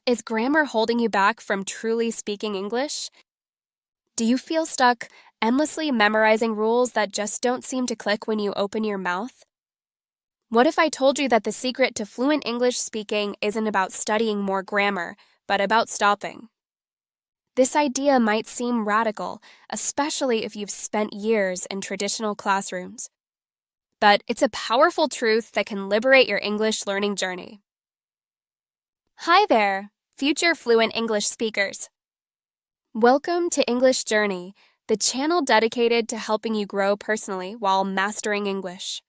Is grammar holding you back from truly speaking English? Do you feel stuck endlessly memorizing rules that just don't seem to click when you open your mouth? What if I told you that the secret to fluent English speaking isn't about studying more grammar, but about stopping? This idea might seem radical, especially if you've spent years in traditional classrooms. But it's a powerful truth that can liberate your English learning journey. Hi there, future fluent English speakers. Welcome to English Journey, the channel dedicated to helping you grow personally while mastering English.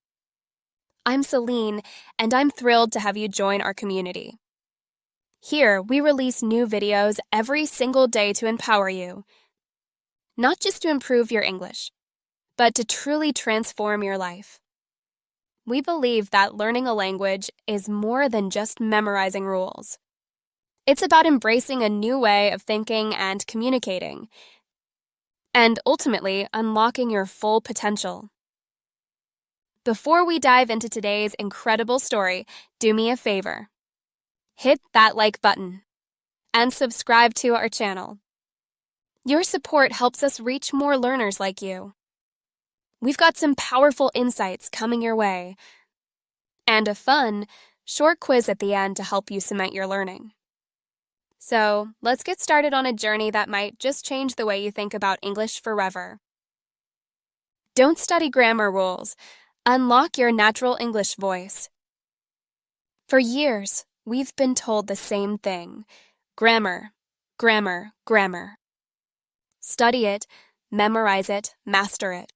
I'm Celine, and I'm thrilled to have you join our community. Here, we release new videos every single day to empower you, not just to improve your English, but to truly transform your life. We believe that learning a language is more than just memorizing rules. It's about embracing a new way of thinking and communicating, and ultimately unlocking your full potential. Before we dive into today's incredible story, do me a favor. Hit that like button and subscribe to our channel. Your support helps us reach more learners like you. We've got some powerful insights coming your way, and a fun, short quiz at the end to help you cement your learning. So, let's get started on a journey that might just change the way you think about English forever. Don't study grammar rules. Unlock your natural English voice. For years, we've been told the same thing. Grammar, grammar, grammar. Study it, memorize it, master it.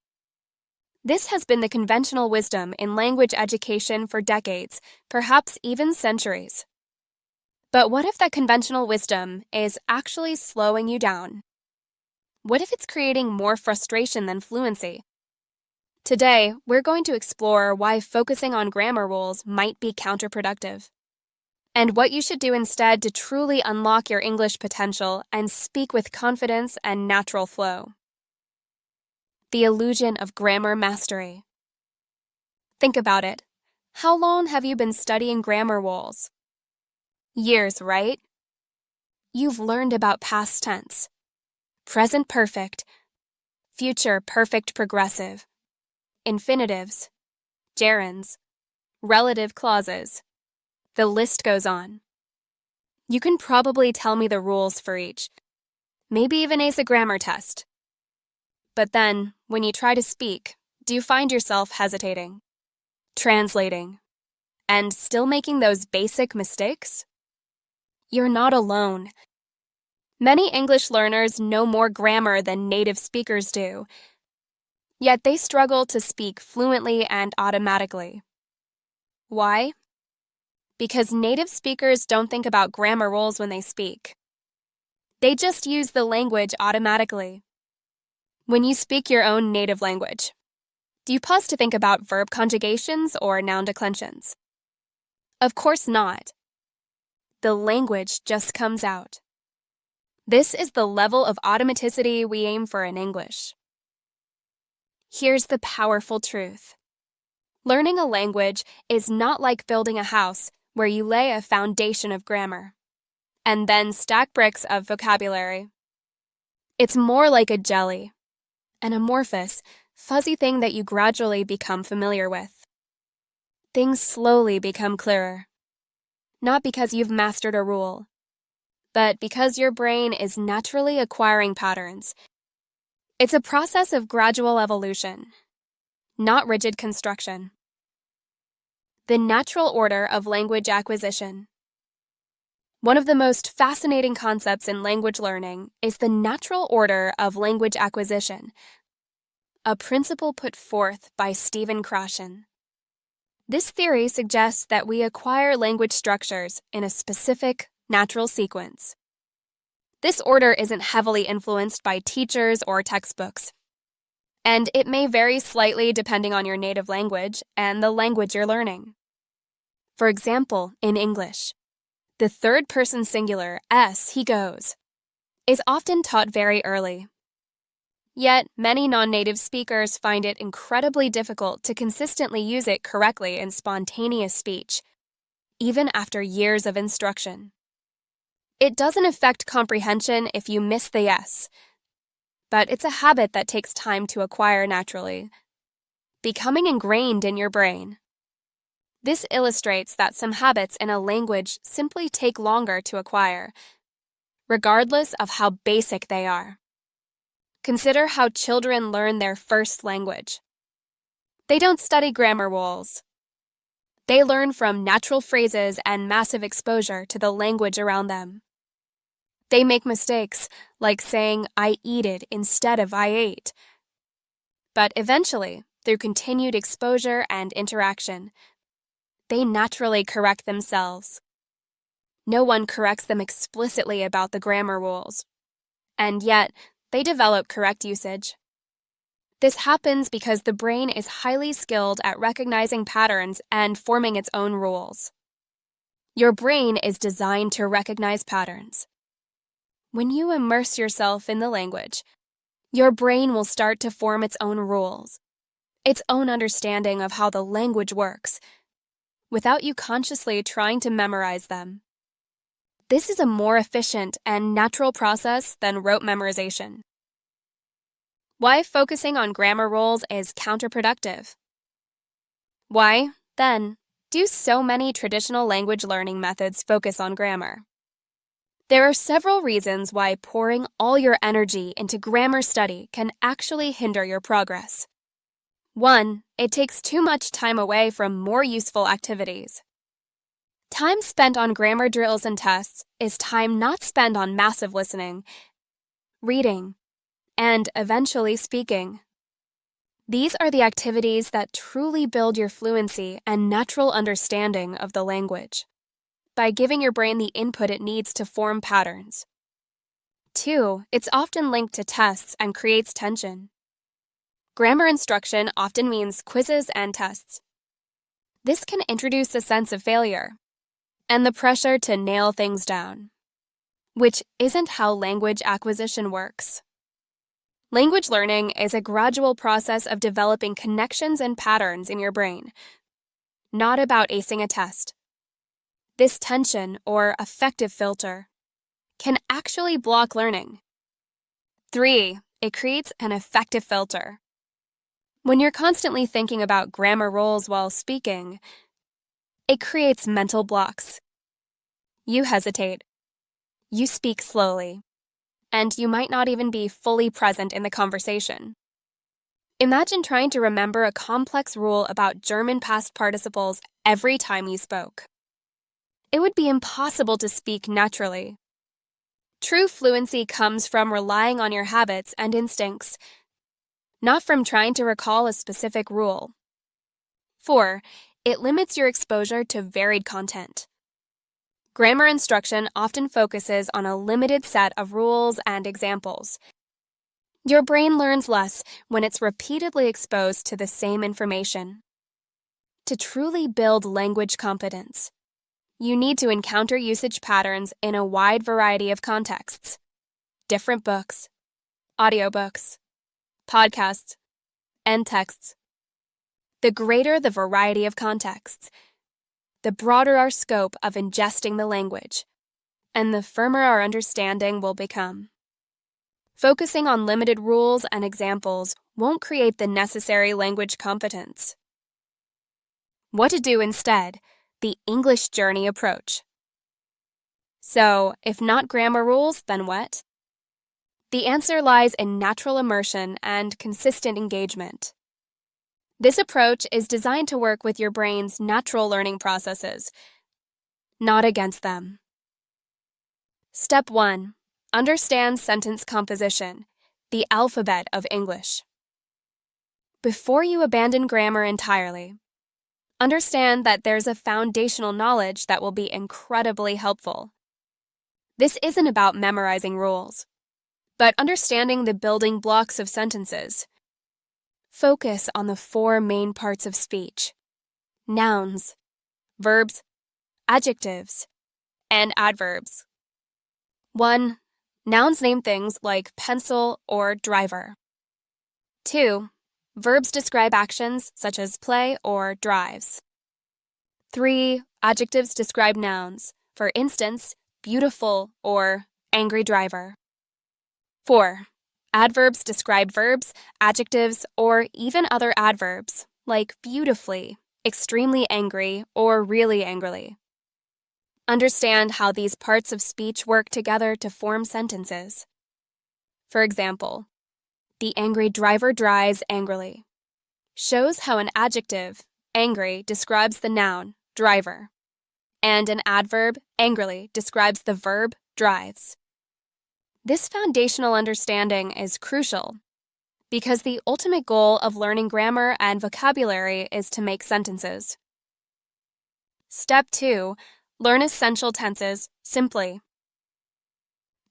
This has been the conventional wisdom in language education for decades, perhaps even centuries. But what if that conventional wisdom is actually slowing you down? What if it's creating more frustration than fluency? Today, we're going to explore why focusing on grammar rules might be counterproductive, and what you should do instead to truly unlock your English potential and speak with confidence and natural flow. The illusion of grammar mastery. Think about it. How long have you been studying grammar rules? Years, right? You've learned about past tense, present perfect, future perfect progressive, infinitives, gerunds, relative clauses. The list goes on. You can probably tell me the rules for each, maybe even ace a grammar test. But then, when you try to speak, do you find yourself hesitating, translating, and still making those basic mistakes? You're not alone. Many English learners know more grammar than native speakers do, yet they struggle to speak fluently and automatically. Why? Because native speakers don't think about grammar rules when they speak. They just use the language automatically. When you speak your own native language, do you pause to think about verb conjugations or noun declensions? Of course not. The language just comes out. This is the level of automaticity we aim for in English. Here's the powerful truth. Learning a language is not like building a house where you lay a foundation of grammar and then stack bricks of vocabulary. It's more like a jelly, an amorphous, fuzzy thing that you gradually become familiar with. Things slowly become clearer, not because you've mastered a rule, but because your brain is naturally acquiring patterns. It's a process of gradual evolution, not rigid construction. The natural order of language acquisition. One of the most fascinating concepts in language learning is the natural order of language acquisition, a principle put forth by Stephen Krashen. This theory suggests that we acquire language structures in a specific, natural sequence. This order isn't heavily influenced by teachers or textbooks, and it may vary slightly depending on your native language and the language you're learning. For example, in English, the third-person singular, s, he goes, is often taught very early. Yet, many non-native speakers find it incredibly difficult to consistently use it correctly in spontaneous speech, even after years of instruction. It doesn't affect comprehension if you miss the S, but it's a habit that takes time to acquire naturally, becoming ingrained in your brain. This illustrates that some habits in a language simply take longer to acquire, regardless of how basic they are. Consider how children learn their first language. They don't study grammar rules. They learn from natural phrases and massive exposure to the language around them. They make mistakes, like saying I eated instead of I ate. But eventually, through continued exposure and interaction, they naturally correct themselves. No one corrects them explicitly about the grammar rules, and yet they develop correct usage. This happens because the brain is highly skilled at recognizing patterns and forming its own rules. Your brain is designed to recognize patterns. When you immerse yourself in the language, your brain will start to form its own rules, its own understanding of how the language works, without you consciously trying to memorize them. This is a more efficient and natural process than rote memorization. Why focusing on grammar rules is counterproductive? Why, then, do so many traditional language learning methods focus on grammar? There are several reasons why pouring all your energy into grammar study can actually hinder your progress. 1. It takes too much time away from more useful activities. Time spent on grammar drills and tests is time not spent on massive listening, reading, and eventually speaking. These are the activities that truly build your fluency and natural understanding of the language, by giving your brain the input it needs to form patterns. 2. It's often linked to tests and creates tension. Grammar instruction often means quizzes and tests. This can introduce a sense of failure and the pressure to nail things down, which isn't how language acquisition works. Language learning is a gradual process of developing connections and patterns in your brain, not about acing a test. This tension, or affective filter, can actually block learning. 3. It creates an affective filter. When you're constantly thinking about grammar rules while speaking, it creates mental blocks. You hesitate. You speak slowly. And you might not even be fully present in the conversation. Imagine trying to remember a complex rule about German past participles every time you spoke. It would be impossible to speak naturally. True fluency comes from relying on your habits and instincts, not from trying to recall a specific rule. 4. It limits your exposure to varied content. Grammar instruction often focuses on a limited set of rules and examples. Your brain learns less when it's repeatedly exposed to the same information. To truly build language competence, you need to encounter usage patterns in a wide variety of contexts. Different books, audiobooks, podcasts, and texts. The greater the variety of contexts, the broader our scope of ingesting the language, and the firmer our understanding will become. Focusing on limited rules and examples won't create the necessary language competence. What to do instead? The English journey approach. So, if not grammar rules, then what? The answer lies in natural immersion and consistent engagement. This approach is designed to work with your brain's natural learning processes, not against them. Step 1. Understand sentence composition, the alphabet of English. Before you abandon grammar entirely, understand that there's a foundational knowledge that will be incredibly helpful. This isn't about memorizing rules, but understanding the building blocks of sentences. Focus on the 4 main parts of speech: nouns, verbs, adjectives, and adverbs. 1. Nouns name things like pencil or driver. 2. Verbs describe actions such as play or drives. 3. Adjectives describe nouns. For instance, beautiful, or angry driver. 4. Adverbs describe verbs, adjectives, or even other adverbs, like beautifully, extremely angry, or really angrily. Understand how these parts of speech work together to form sentences. For example, the angry driver drives angrily shows how an adjective, angry, describes the noun, driver, and an adverb, angrily, describes the verb, drives. This foundational understanding is crucial because the ultimate goal of learning grammar and vocabulary is to make sentences. Step 2. Learn essential tenses simply.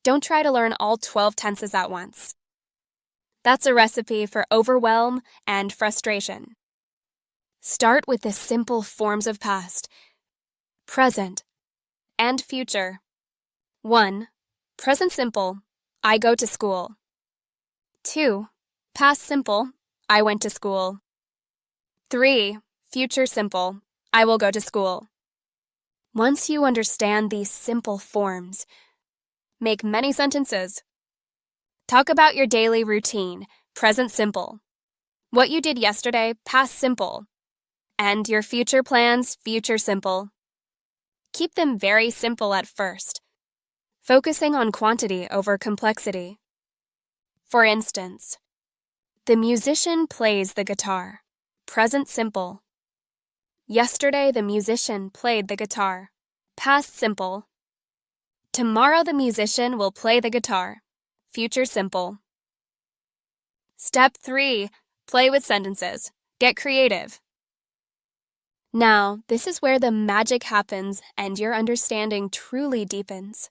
Don't try to learn all 12 tenses at once. That's a recipe for overwhelm and frustration. Start with the simple forms of past, present, and future. 1. Present simple, I go to school. 2. Past simple, I went to school. 3. Future simple, I will go to school. Once you understand these simple forms, make many sentences. Talk about your daily routine, present simple. What you did yesterday, past simple. And your future plans, future simple. Keep them very simple at first, focusing on quantity over complexity. For instance, the musician plays the guitar, present simple. Yesterday the musician played the guitar, past simple. Tomorrow the musician will play the guitar, future simple. Step 3. Play with sentences. Get creative. Now, this is where the magic happens and your understanding truly deepens.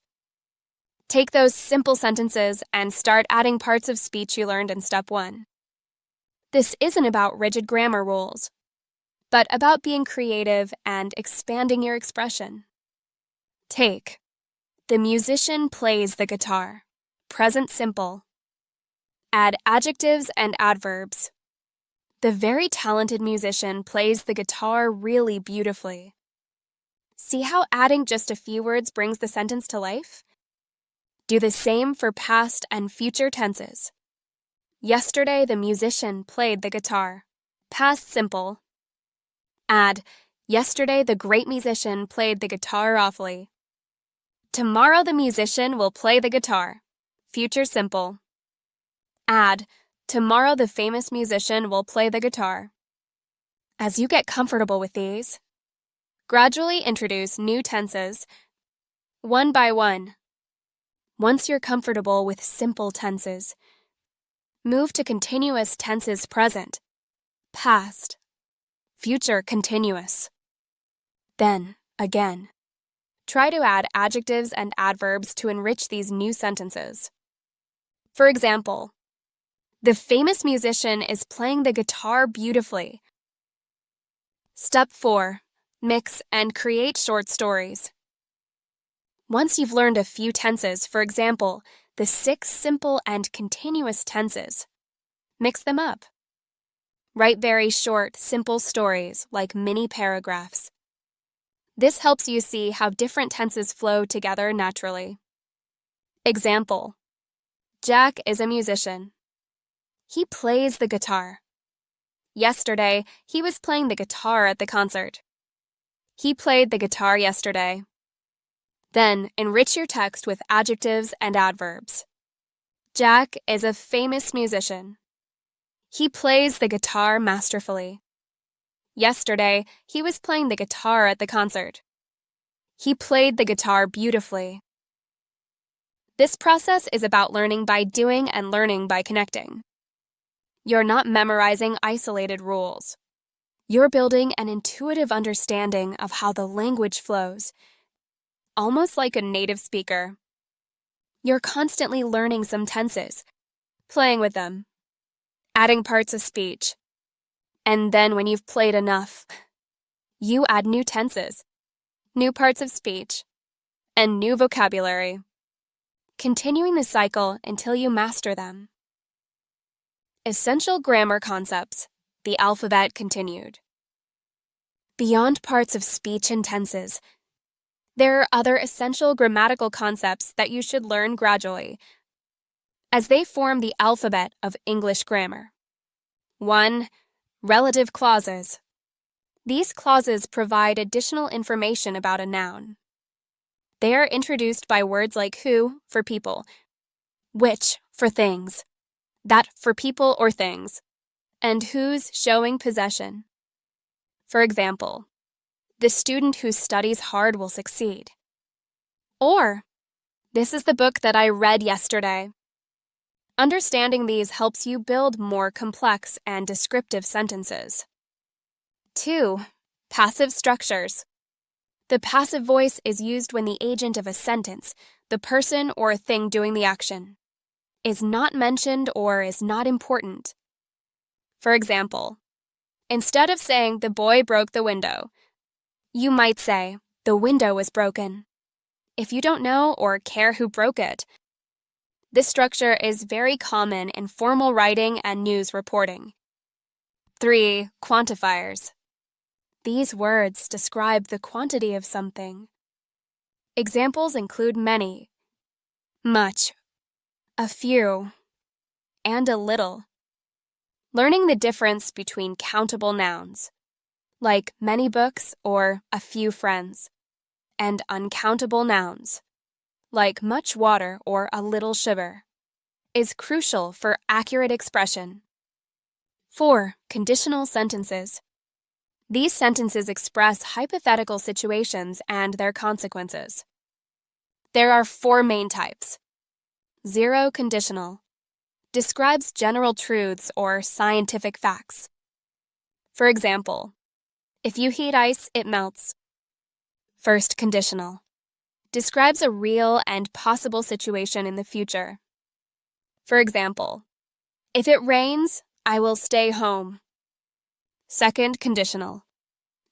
Take those simple sentences and start adding parts of speech you learned in Step 1. This isn't about rigid grammar rules, but about being creative and expanding your expression. Take, the musician plays the guitar, present simple. Add adjectives and adverbs. The very talented musician plays the guitar really beautifully. See how adding just a few words brings the sentence to life? Do the same for past and future tenses. Yesterday, the musician played the guitar. Past simple. Add, yesterday, the great musician played the guitar awfully. Tomorrow, the musician will play the guitar. Future simple. Add, tomorrow, the famous musician will play the guitar. As you get comfortable with these, gradually introduce new tenses, one by one. Once you're comfortable with simple tenses, move to continuous tenses present, past, future continuous. Then, again, try to add adjectives and adverbs to enrich these new sentences. For example, the famous musician is playing the guitar beautifully. Step 4. Mix and create short stories. Once you've learned a few tenses, for example, the 6 simple and continuous tenses, mix them up. Write very short, simple stories like mini paragraphs. This helps you see how different tenses flow together naturally. Example: Jack is a musician. He plays the guitar. Yesterday, he was playing the guitar at the concert. He played the guitar yesterday. Then, enrich your text with adjectives and adverbs. Jack is a famous musician. He plays the guitar masterfully. Yesterday, he was playing the guitar at the concert. He played the guitar beautifully. This process is about learning by doing and learning by connecting. You're not memorizing isolated rules. You're building an intuitive understanding of how the language flows, almost like a native speaker. You're constantly learning some tenses, playing with them, adding parts of speech. And then when you've played enough, you add new tenses, new parts of speech, and new vocabulary, continuing the cycle until you master them. Essential grammar concepts, the alphabet continued. Beyond parts of speech and tenses, There are other essential grammatical concepts that you should learn gradually, as they form the alphabet of English grammar. 1. Relative clauses. These clauses provide additional information about a noun. They are introduced by words like who for people, which for things, that for people or things, and whose showing possession. For example, the student who studies hard will succeed. Or, this is the book that I read yesterday. Understanding these helps you build more complex and descriptive sentences. 2. Passive structures. The passive voice is used when the agent of a sentence, the person or thing doing the action, is not mentioned or is not important. For example, instead of saying the boy broke the window, you might say the window was broken. If you don't know or care who broke it, this structure is very common in formal writing and news reporting. 3. Quantifiers. These words describe the quantity of something. Examples include many, much, a few, and a little. Learning the difference between countable nouns, like many books or a few friends, and uncountable nouns, like much water or a little sugar, is crucial for accurate expression. 4. Conditional sentences. These sentences express hypothetical situations and their consequences. There are 4 main types. 0 conditional. Describes general truths or scientific facts. For example, if you heat ice, it melts. 1st conditional. Describes a real and possible situation in the future. For example, if it rains, I will stay home. 2nd conditional.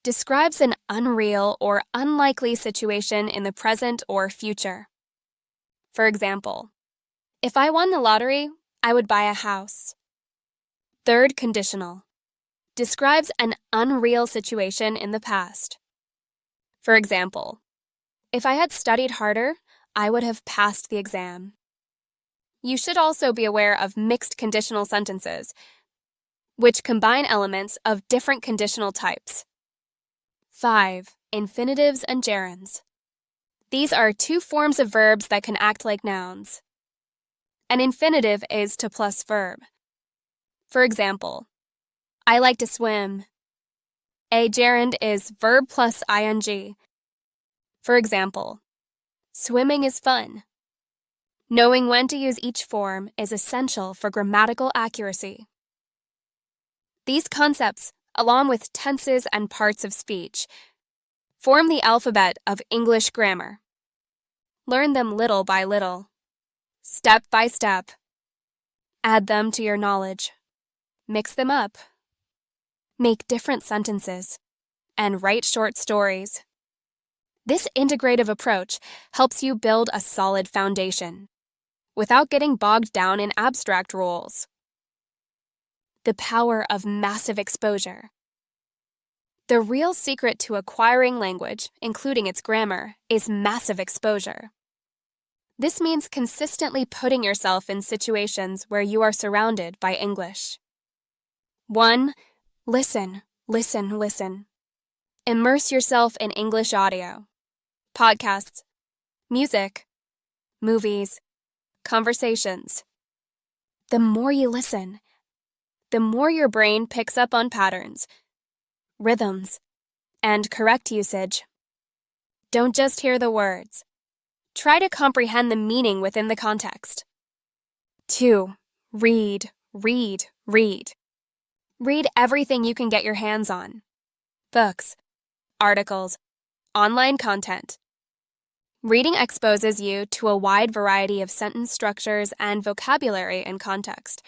Describes an unreal or unlikely situation in the present or future. For example, if I won the lottery, I would buy a house. 3rd conditional. Describes an unreal situation in the past. For example, if I had studied harder, I would have passed the exam. You should also be aware of mixed conditional sentences, which combine elements of different conditional types. 5. Infinitives and gerunds. These are 2 forms of verbs that can act like nouns. An infinitive is to plus verb. For example, I like to swim. A gerund is verb plus ing. For example, swimming is fun. Knowing when to use each form is essential for grammatical accuracy. These concepts, along with tenses and parts of speech, form the alphabet of English grammar. Learn them little by little, step by step. Add them to your knowledge. Mix them up. Make different sentences, and write short stories. This integrative approach helps you build a solid foundation, without getting bogged down in abstract rules. The power of massive exposure. The real secret to acquiring language, including its grammar, is massive exposure. This means consistently putting yourself in situations where you are surrounded by English. 1. Listen, listen, listen. Immerse yourself in English audio, podcasts, music, movies, conversations. The more you listen, the more your brain picks up on patterns, rhythms, and correct usage. Don't just hear the words. Try to comprehend the meaning within the context. 2. Read, read, read. Read everything you can get your hands on. Books, articles, online content. Reading exposes you to a wide variety of sentence structures and vocabulary and context.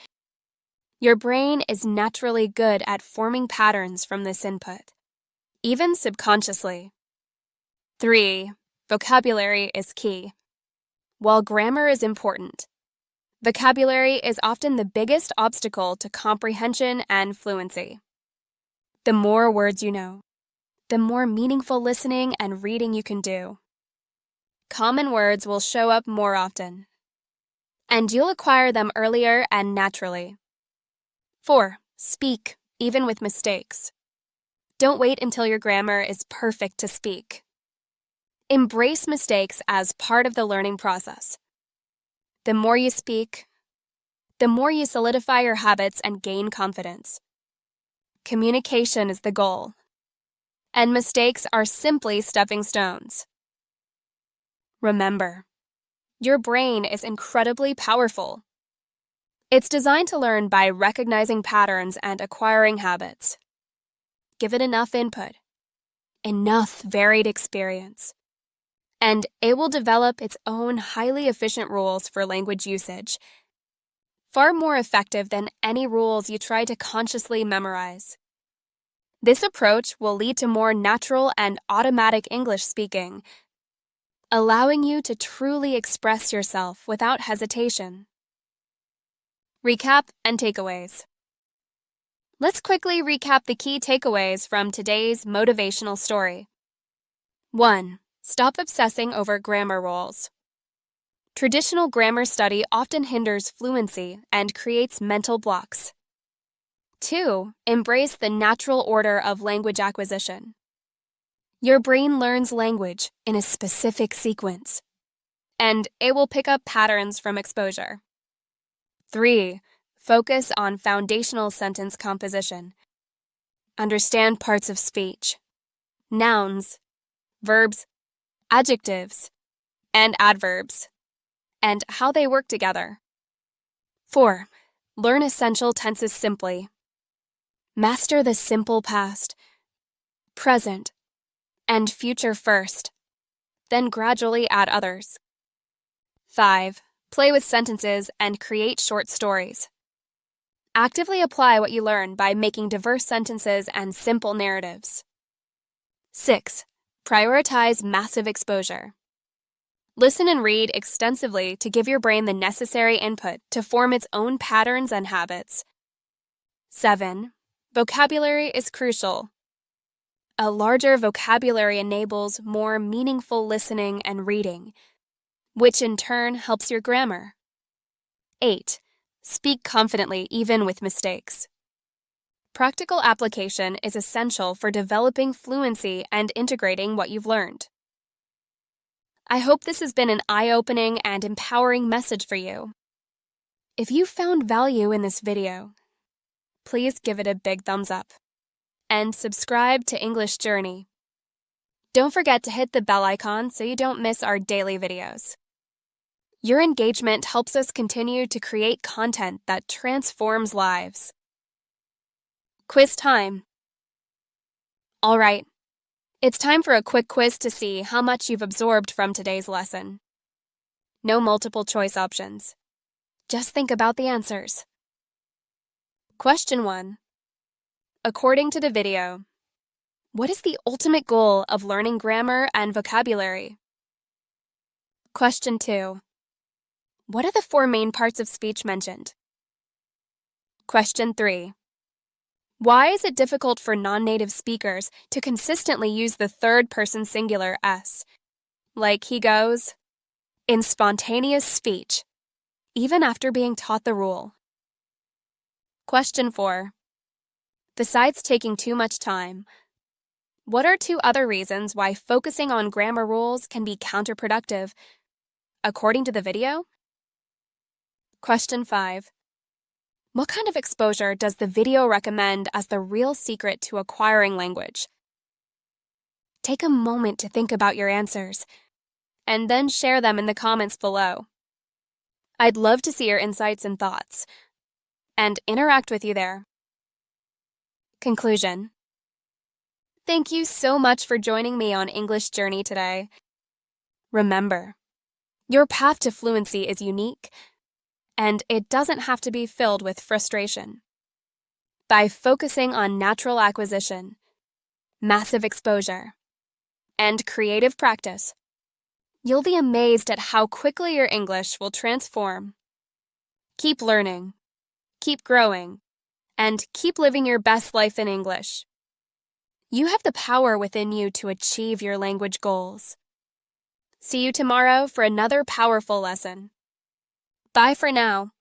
Your brain is naturally good at forming patterns from this input, even subconsciously. 3. Vocabulary is key. While grammar is important, vocabulary is often the biggest obstacle to comprehension and fluency. The more words you know, the more meaningful listening and reading you can do. common words will show up more often, and you'll acquire them earlier and naturally. 4. Speak, even with mistakes. Don't wait until your grammar is perfect to speak. Embrace mistakes as part of the learning process. The more you speak, the more you solidify your habits and gain confidence. Communication is the goal, and mistakes are simply stepping stones. Remember, your brain is incredibly powerful. It's designed to learn by recognizing patterns and acquiring habits. Give it enough input, enough varied experience, and it will develop its own highly efficient rules for language usage, far more effective than any rules you try to consciously memorize. This approach will lead to more natural and automatic English speaking, allowing you to truly express yourself without hesitation. Recap and takeaways. Let's quickly recap the key takeaways from today's motivational story. 1. Stop obsessing over grammar rules. Traditional grammar study often hinders fluency and creates mental blocks. 2. Embrace the natural order of language acquisition. Your brain learns language in a specific sequence, and it will pick up patterns from exposure. 3. Focus on foundational sentence composition. Understand parts of speech, nouns, verbs, adjectives, and adverbs, and how they work together. 4. Learn essential tenses simply. Master the simple past, present, and future first, then gradually add others. 5. Play with sentences and create short stories. Actively apply what you learn by making diverse sentences and simple narratives. 6. Prioritize massive exposure. Listen and read extensively to give your brain the necessary input to form its own patterns and habits. 7. Vocabulary is crucial. A larger vocabulary enables more meaningful listening and reading, which in turn helps your grammar. 8. Speak confidently even with mistakes. Practical application is essential for developing fluency and integrating what you've learned. I hope this has been an eye-opening and empowering message for you. If you found value in this video, please give it a big thumbs up and subscribe to English Journey. Don't forget to hit the bell icon so you don't miss our daily videos. Your engagement helps us continue to create content that transforms lives. Quiz time. All right, it's time for a quick quiz to see how much you've absorbed from today's lesson. No multiple choice options. Just think about the answers. Question 1. According to the video, what is the ultimate goal of learning grammar and vocabulary? Question 2. What are the 4 main parts of speech mentioned? Question 3. Why is it difficult for non-native speakers to consistently use the third-person singular S, like he goes, in spontaneous speech, even after being taught the rule? Question 4. Besides taking too much time, what are 2 other reasons why focusing on grammar rules can be counterproductive, according to the video? Question 5. What kind of exposure does the video recommend as the real secret to acquiring language? Take a moment to think about your answers, and then share them in the comments below. I'd love to see your insights and thoughts, and interact with you there. Conclusion. Thank you so much for joining me on English Journey today. Remember, your path to fluency is unique, and it doesn't have to be filled with frustration. By focusing on natural acquisition, massive exposure, and creative practice, you'll be amazed at how quickly your English will transform. Keep learning, keep growing, and keep living your best life in English. You have the power within you to achieve your language goals. See you tomorrow for another powerful lesson. Bye for now.